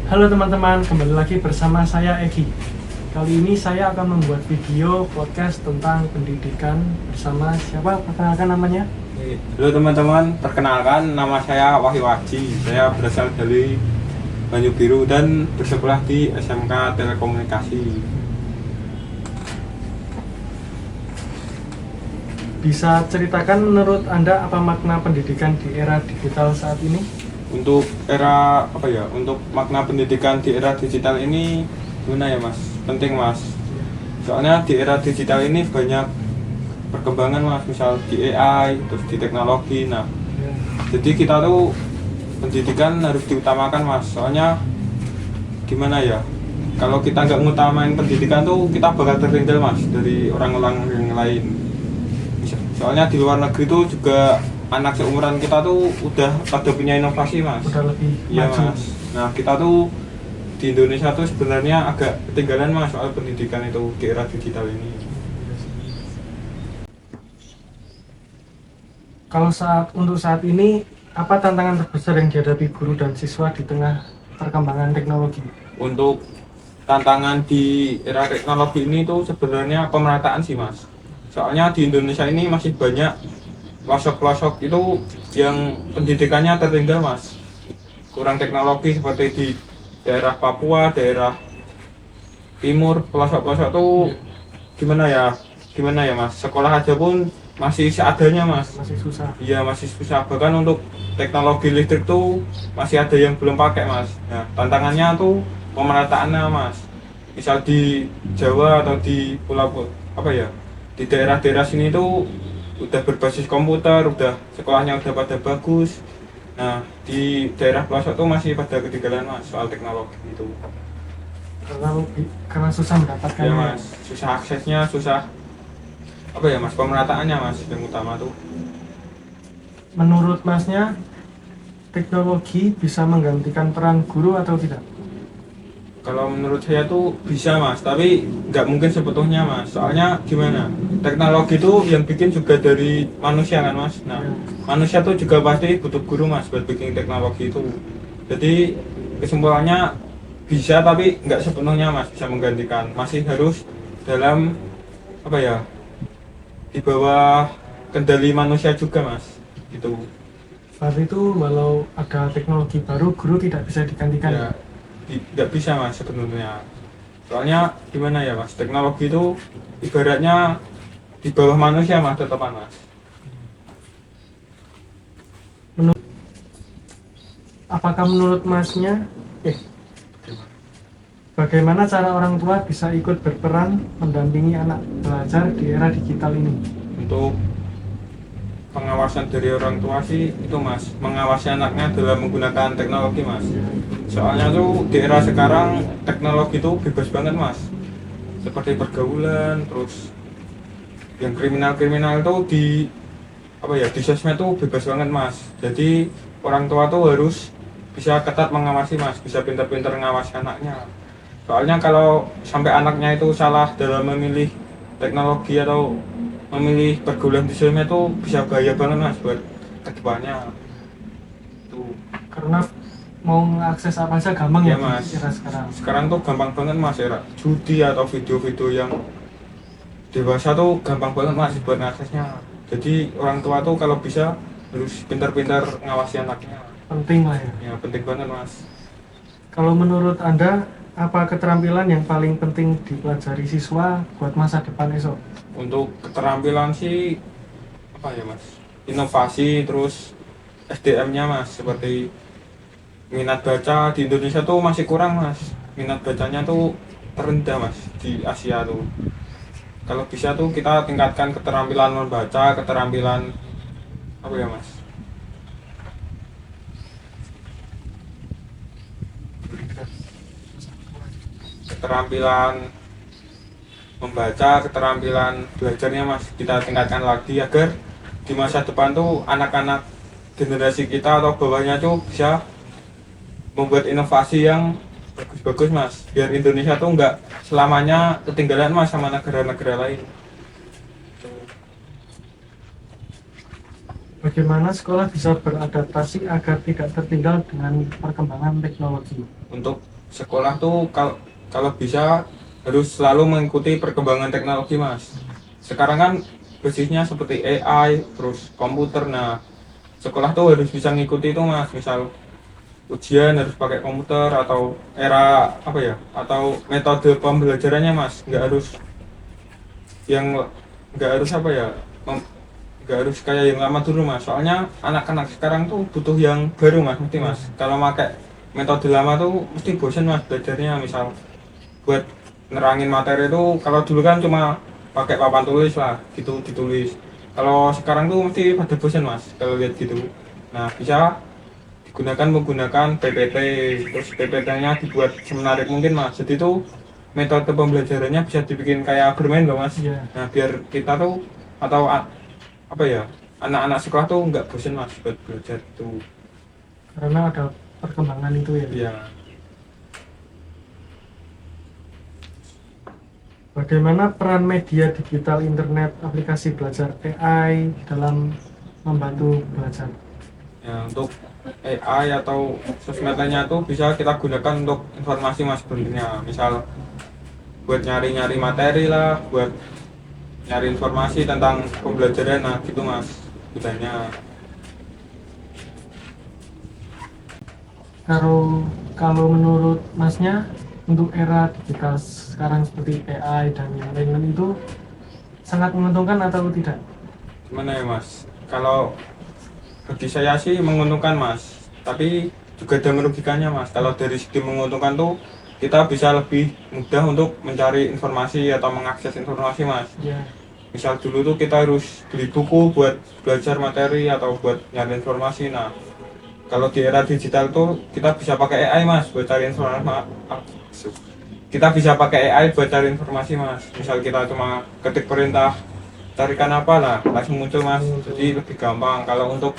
Halo teman-teman, kembali lagi bersama saya Egi. Kali ini saya akan membuat video podcast tentang pendidikan bersama siapa? Perkenalkan namanya. Halo teman-teman, perkenalkan nama saya Wahyu Aji. Saya berasal dari Banyu Biru dan bersekolah di SMK Telekomunikasi. Bisa ceritakan menurut Anda apa makna pendidikan di era digital saat ini? Untuk era Untuk makna pendidikan di era digital ini gimana ya Mas? Penting Mas. Soalnya di era digital ini banyak perkembangan Mas, misal di AI, terus di teknologi. Nah, jadi kita tuh pendidikan harus diutamakan Mas. Soalnya gimana ya? Kalau kita nggak ngutamain pendidikan tuh kita bakal tertinggal Mas dari orang-orang yang lain. Soalnya di luar negeri tuh juga anak seumuran kita tuh udah pada punya inovasi Mas. Udah lebih Iya maju. Mas. Nah kita tuh di Indonesia tuh sebenarnya agak ketinggalan Mas soal pendidikan itu di era digital ini. Kalau untuk saat ini, apa tantangan terbesar yang dihadapi guru dan siswa di tengah perkembangan teknologi? Untuk tantangan di era teknologi ini tuh sebenarnya pemerataan sih Mas. Soalnya di Indonesia ini masih banyak pelosok-pelosok itu yang pendidikannya tertinggal Mas. Kurang teknologi seperti di daerah Papua, daerah timur, pelosok-pelosok tuh gimana ya Mas, sekolah aja pun masih seadanya Mas. Masih susah. Iya masih susah, bahkan untuk teknologi listrik tuh masih ada yang belum pakai Mas. Nah tantangannya tuh pemerataannya Mas, misal di Jawa atau di pulau di daerah-daerah sini tuh udah berbasis komputer, udah sekolahnya udah pada bagus. Nah di daerah pelosok tuh masih pada ketinggalan Mas soal teknologi itu. Karena susah mendapatkannya. Ya Mas, susah aksesnya, susah Mas, pemerataannya Mas yang utama tuh. Menurut Masnya, teknologi bisa menggantikan peran guru atau tidak? Kalau menurut saya tuh bisa Mas, tapi nggak mungkin sepenuhnya Mas. Soalnya gimana? Teknologi itu yang bikin juga dari manusia kan Mas. Nah, manusia tuh juga pasti butuh guru Mas buat bikin teknologi itu. Jadi kesimpulannya bisa tapi nggak sepenuhnya Mas bisa menggantikan. Masih harus dalam di bawah kendali manusia juga Mas. Gitu. Berarti itu walau ada teknologi baru, guru tidak bisa digantikan. Ya, nggak bisa Mas sebenarnya. Soalnya gimana ya Mas, teknologi itu ibaratnya di bawah manusia Mas, tetap Mas. Apakah menurut Masnya, bagaimana cara orang tua bisa ikut berperan mendampingi anak belajar di era digital ini? Untuk pengawasan dari orang tua sih itu Mas, mengawasi anaknya dalam menggunakan teknologi Mas. Soalnya tuh di era sekarang teknologi itu bebas banget Mas. Seperti pergaulan, terus yang kriminal-kriminal itu di sosmed tuh bebas banget Mas. Jadi orang tua tuh harus bisa ketat mengawasi Mas, bisa pintar-pintar mengawasi anaknya. Soalnya kalau sampai anaknya itu salah dalam memilih teknologi atau memilih pergaulan di sosmed itu bisa bahaya banget Mas buat kedepannya. Tuh. Karena mau mengakses apa saja gampang Ya ya Mas. di era sekarang. Sekarang tuh gampang banget Mas era judi atau video-video yang dewasa tuh gampang banget Mas buat aksesnya. Jadi orang tua tuh kalau bisa harus pintar-pintar ngawasi anaknya. Penting lah ya. Ya penting banget Mas. Kalau menurut Anda, apa keterampilan yang paling penting dipelajari siswa buat masa depan esok? Untuk keterampilan sih Mas, inovasi, terus SDM-nya Mas, seperti minat baca di Indonesia tuh masih kurang Mas, minat bacanya tuh terendah Mas di Asia tuh. Kalau bisa tuh kita tingkatkan keterampilan membaca, keterampilan Mas, keterampilan membaca, keterampilan belajarnya Mas kita tingkatkan lagi agar di masa depan tuh anak-anak generasi kita atau bawahnya tuh bisa membuat inovasi yang bagus-bagus Mas, biar Indonesia tuh nggak selamanya ketinggalan Mas sama negara-negara lain. Bagaimana sekolah bisa beradaptasi agar tidak tertinggal dengan perkembangan teknologi? Untuk sekolah tuh kalau bisa harus selalu mengikuti perkembangan teknologi mas. Sekarang kan basisnya seperti AI terus komputer. Nah sekolah tuh harus bisa ngikuti itu mas, misal ujian harus pakai komputer atau era apa ya, atau metode pembelajarannya mas, yang nggak harus apa ya, nggak harus kayak yang lama dulu mas. Soalnya anak-anak sekarang tuh butuh yang baru mas, mesti mas. Kalau pakai metode lama tuh mesti bosan mas belajarnya. Misal buat nerangin materi itu, kalau dulu kan cuma pakai papan tulis lah gitu ditulis. Kalau sekarang tuh mesti pada bosan mas kalau lihat gitu. Nah bisa menggunakan PPT, terus PPT-nya dibuat semenarik mungkin mas. Jadi tuh metode pembelajarannya bisa dibikin kayak bermain loh mas. Iya. Nah biar kita tuh atau apa ya, anak-anak sekolah tuh nggak bosan mas buat belajar tuh. Karena ada perkembangan itu ya. Iya. Bagaimana peran media digital, internet, aplikasi belajar AI dalam membantu belajar? Ya, untuk AI atau sosmed lainnya tuh bisa kita gunakan untuk informasi mas sebenarnya. Misal buat nyari-nyari materi lah, buat nyari informasi tentang pembelajaran, nah gitu mas gunanya. Kalau menurut masnya, untuk era digital sekarang seperti AI dan yang lain-lain itu sangat menguntungkan atau tidak? Gimana ya mas, kalau bagi saya sih menguntungkan mas, tapi juga ada merugikannya mas. Kalau dari segi menguntungkan tuh kita bisa lebih mudah untuk mencari informasi atau mengakses informasi mas. Ya. Misal dulu tuh kita harus beli buku buat belajar materi atau buat nyari informasi. Nah kalau di era digital tuh kita bisa pakai AI mas buat cari informasi. Kita bisa pakai AI buat cari informasi mas. Misal kita cuma ketik perintah carikan apa lah, langsung muncul mas. Jadi lebih gampang. Kalau untuk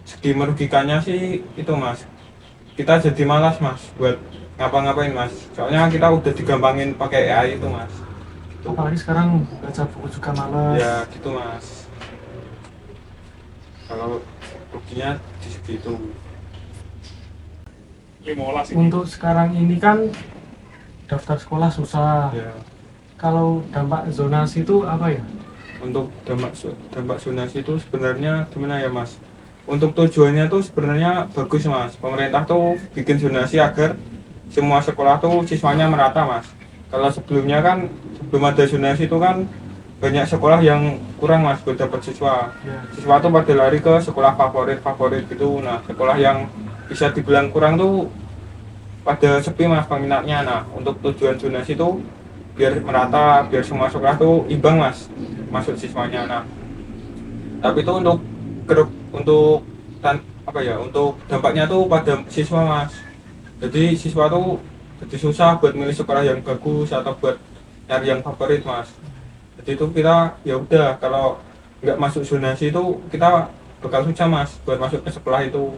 segi merugikannya sih itu mas, kita jadi malas mas buat ngapa-ngapain mas. Soalnya kita udah digampangin pakai AI itu mas. Apalagi sekarang baca buku juga malas. Ya gitu mas. Kalau ruginya di situ. Untuk sekarang ini kan daftar sekolah susah. Ya. Kalau dampak zonasi itu apa ya? Untuk dampak zonasi itu sebenarnya gimana ya mas? Untuk tujuannya tuh sebenarnya bagus mas. Pemerintah tuh bikin zonasi agar semua sekolah tuh siswanya merata mas. Kalau sebelumnya kan sebelum ada zonasi itu kan banyak sekolah yang kurang mas buat dapat siswa. Ya. Siswa tuh pada lari ke sekolah favorit gitu. Nah sekolah yang bisa dibilang kurang tuh pada sepi mas peminatnya. Nah untuk tujuan zonasi itu biar merata, biar semua sekolah tuh imbang mas masuk siswanya. Nah tapi itu untuk apa ya, untuk dampaknya tuh pada siswa mas. Jadi siswa tuh jadi susah buat milih sekolah yang bagus atau buat nyari yang favorit mas. Jadi itu kita ya udah, kalau nggak masuk zonasi itu kita bakal susah mas buat masuk ke sekolah itu.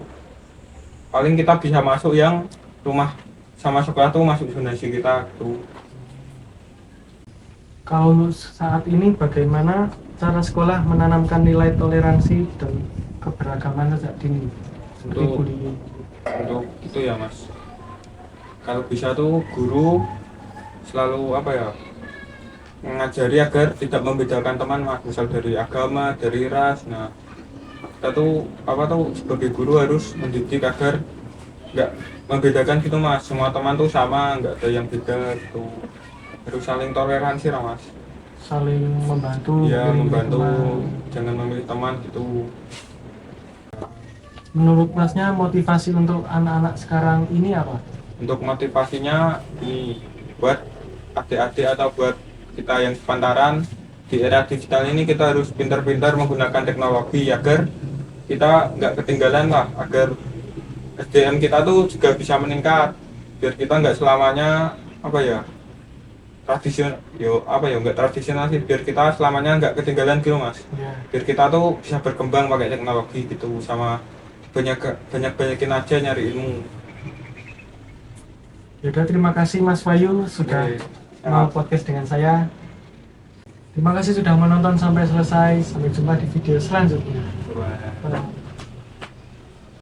Paling kita bisa masuk yang rumah sama sekolah tuh masuk zonasi kita tuh. Kalau untuk saat ini bagaimana cara sekolah menanamkan nilai toleransi dan keberagaman sejak dini? Seperti Untuk bullying. itu ya mas, kalau bisa tuh guru selalu apa ya, mengajari agar tidak membedakan teman mas, misal dari agama, dari ras. Nah kita tuh apa tuh sebagai guru harus mendidik agar nggak membedakan gitu mas, semua teman tuh sama, nggak ada yang beda gitu. Harus saling toleransi lah mas. Saling membantu. Ya memilih membantu, teman. jangan memilih teman gitu. Menurut masnya motivasi untuk anak-anak sekarang ini apa? Untuk motivasinya ini buat adik-adik atau buat kita yang sepantaran di era digital ini, kita harus pintar-pintar menggunakan teknologi agar kita nggak ketinggalan lah, agar SDM kita tuh juga bisa meningkat, biar kita nggak selamanya apa ya, tradisional nggak tradisional sih, biar kita selamanya nggak ketinggalan gitu mas. Ya. Biar kita tuh bisa berkembang pakai teknologi gitu, sama banyakin aja nyari ilmu. Yaudah, terima kasih Mas Wayu sudah Oke. mau podcast dengan saya. Terima kasih sudah menonton sampai selesai. Sampai jumpa di video selanjutnya. Wah. Bye.